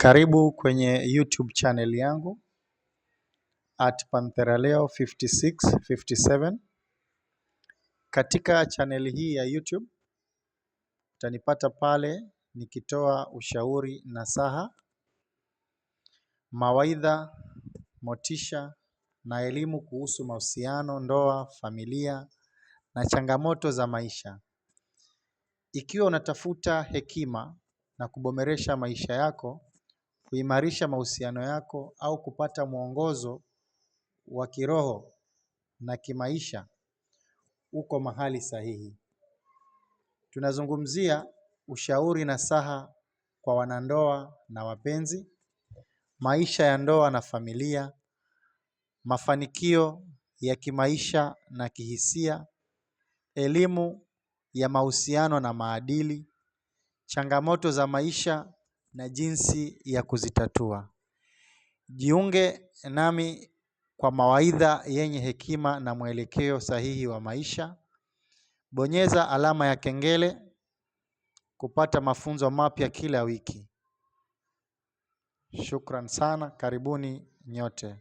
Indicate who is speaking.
Speaker 1: Karibu kwenye YouTube channel yangu @PantheraLeo5657. Katika channel hii ya YouTube utanipata pale nikitoa ushauri nasaha, mawaidha, motisha na elimu kuhusu mahusiano, ndoa, familia na changamoto za maisha. Ikiwa unatafuta hekima na kuboresha maisha yako, kuimarisha mahusiano yako au kupata mwongozo wa kiroho na kimaisha, uko mahali sahihi. Tunazungumzia ushauri nasaha kwa wanandoa na wapenzi, maisha ya ndoa na familia, mafanikio ya kimaisha na kihisia, elimu ya mahusiano na maadili, changamoto za maisha na jinsi ya kuzitatua. Jiunge nami kwa mawaidha yenye hekima na mwelekeo sahihi wa maisha. Bonyeza alama ya kengele kupata mafunzo mapya kila wiki. Shukran sana, karibuni nyote.